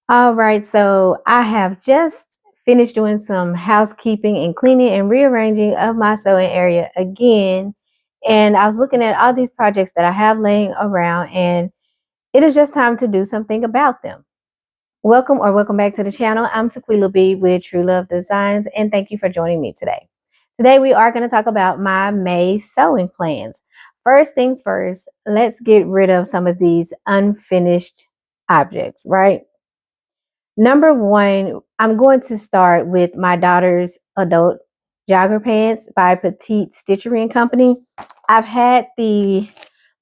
All right, so I have just finished doing some housekeeping and cleaning and rearranging of my sewing area again. And I was looking at all these projects that I have laying around, and it is just time to do something about them. Welcome back to the channel. I'm Tequila B with TruLuv Designz, and thank you for joining me today. Today we are going to talk about my May sewing plans. First things first, let's get rid of some of these unfinished objects, right? Number one, I'm going to start with my daughter's adult jogger pants by Petite Stitchery and Company. I've had the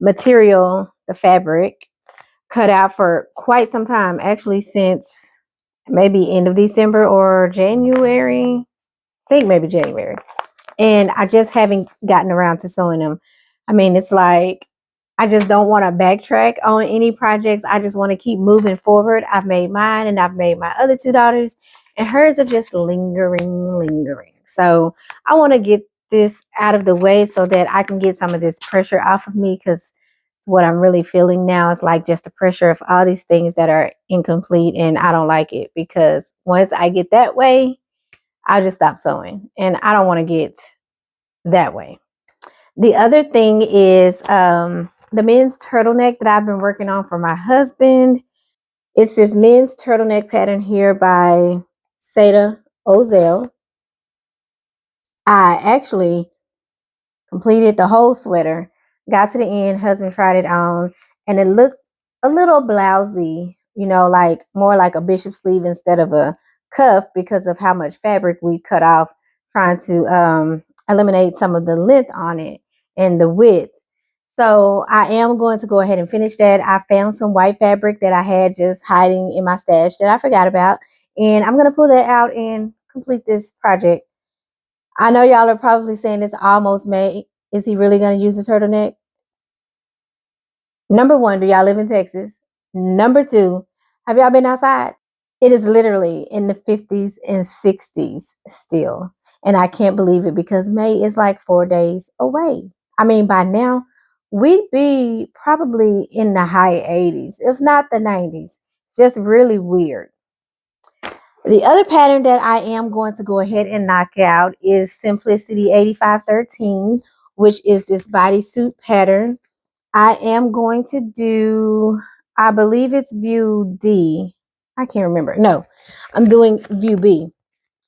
material, the fabric, cut out for quite some time, actually since maybe end of December or January. I think maybe January. And I just haven't gotten around to sewing them. I mean, it's like I just don't want to backtrack on any projects. I just want to keep moving forward. I've made mine and I've made my other two daughters, and hers are just lingering. So I want to get this out of the way so that I can get some of this pressure off of me, because what I'm really feeling now is like just the pressure of all these things that are incomplete, and I don't like it, because once I get that way, I'll just stop sewing, and I don't want to get that way. The other thing is the men's turtleneck that I've been working on for my husband. It's this men's turtleneck pattern here by Seda, Ozel. I actually completed the whole sweater, got to the end, husband tried it on, and it looked a little blousy, you know, like more like a bishop sleeve instead of a cuff, because of how much fabric we cut off trying to eliminate some of the length on it and the width. So I am going to go ahead and finish that. I found some white fabric that I had just hiding in my stash that I forgot about, and I'm going to pull that out and complete this project. I know y'all are probably saying it's almost May. Is he really going to use the turtleneck? Number one, do y'all live in Texas? Number two, have y'all been outside? It is literally in the 50s and 60s still. And I can't believe it, because May is like 4 days away. I mean, by now, we'd be probably in the high 80s, if not the 90s. Just really weird. The other pattern that I am going to go ahead and knock out is Simplicity 8513, which is this bodysuit pattern. I am going to do, I believe it's view D. I can't remember. No, I'm doing view B.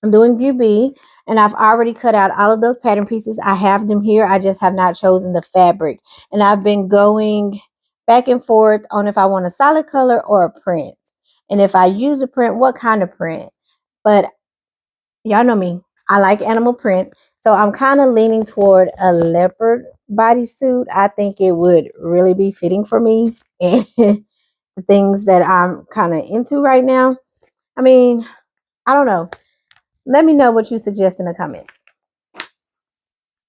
I'm doing view B, and I've already cut out all of those pattern pieces. I have them here. I just have not chosen the fabric. And I've been going back and forth on if I want a solid color or a print. And if I use a print, what kind of print. But y'all know me. I like animal print. So I'm kind of leaning toward a leopard bodysuit. I think it would really be fitting for me and the things that I'm kind of into right now. I mean, I don't know. Let me know what you suggest in the comments.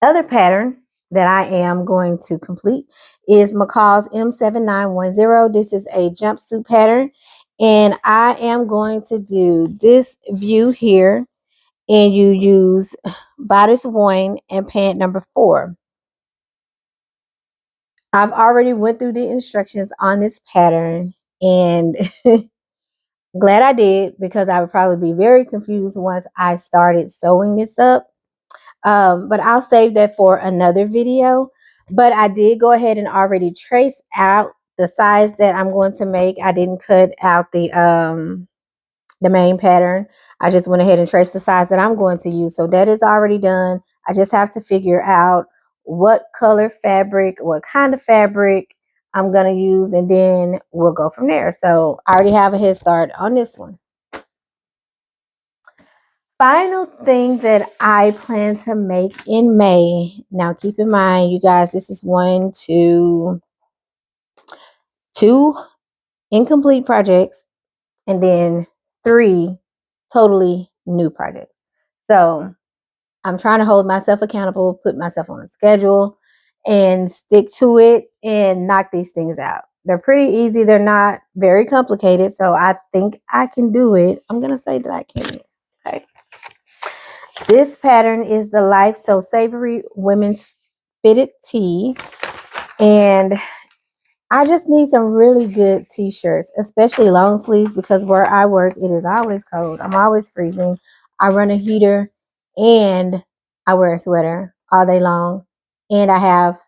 Other pattern that I am going to complete is McCall's M7910. This is a jumpsuit pattern, and I am going to do this view here, and you use bodice 1 and pant number 4. I've already went through the instructions on this pattern, and glad I did, because I would probably be very confused once I started sewing this up. But I'll save that for another video. But I did go ahead and already trace out the size that I'm going to make. I didn't cut out the main pattern. I just went ahead and traced the size that I'm going to use. So that is already done. I just have to figure out what color fabric, what kind of fabric I'm going to use, and then we'll go from there. So I already have a head start on this one. Final thing that I plan to make in May. Now keep in mind, you guys, this is two incomplete projects, and then 3 totally new projects. So I'm trying to hold myself accountable, put myself on a schedule, and stick to it and knock these things out. They're pretty easy. They're not very complicated. So I think I can do it. I'm going to say that I can. Okay. This pattern is the Life So Savory Women's Fitted Tee. And I just need some really good t-shirts, especially long sleeves, because where I work, it is always cold. I'm always freezing. I run a heater and I wear a sweater all day long. And I have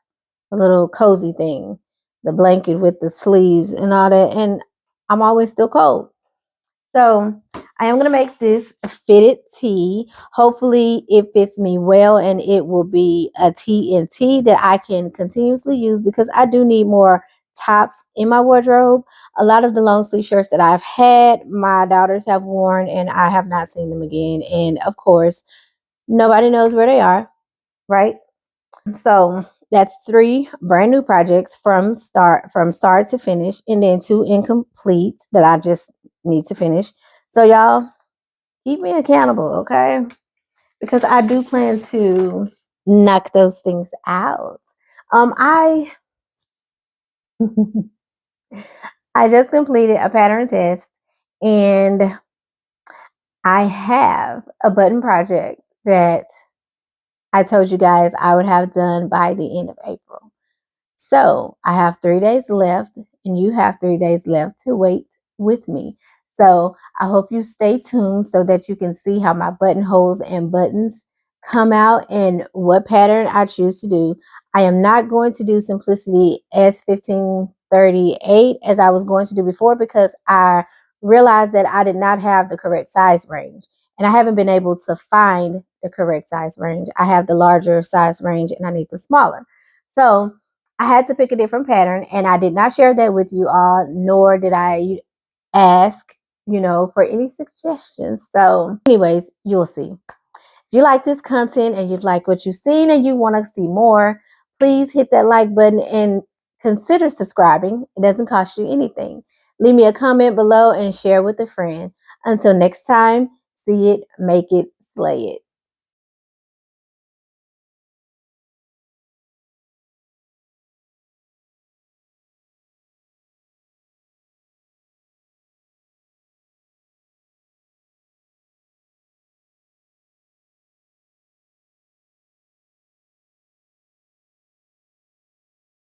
a little cozy thing, the blanket with the sleeves and all that. And I'm always still cold. So I am going to make this fitted tee. Hopefully it fits me well and it will be a tee that I can continuously use, because I do need more tops in my wardrobe. A lot of the long sleeve shirts that I've had, my daughters have worn and I have not seen them again. And of course, nobody knows where they are, right? So that's 3 brand new projects from start to finish, and then 2 incomplete that I just need to finish. So y'all keep me accountable, okay? Because I do plan to knock those things out. I I just completed a pattern test, and I have a button project that I told you guys I would have done by the end of April. So I have 3 days left, and you have 3 days left to wait with me. So I hope you stay tuned so that you can see how my buttonholes and buttons come out and what pattern I choose to do. I am not going to do Simplicity S1538 as I was going to do before, because I realized that I did not have the correct size range. And I haven't been able to find the correct size range. I have the larger size range and I need the smaller. So I had to pick a different pattern, and I did not share that with you all, nor did I ask, for any suggestions. So anyways, you'll see. If you like this content and you like what you've seen and you want to see more, please hit that like button and consider subscribing. It doesn't cost you anything. Leave me a comment below and share with a friend. Until next time, see it, make it, slay it.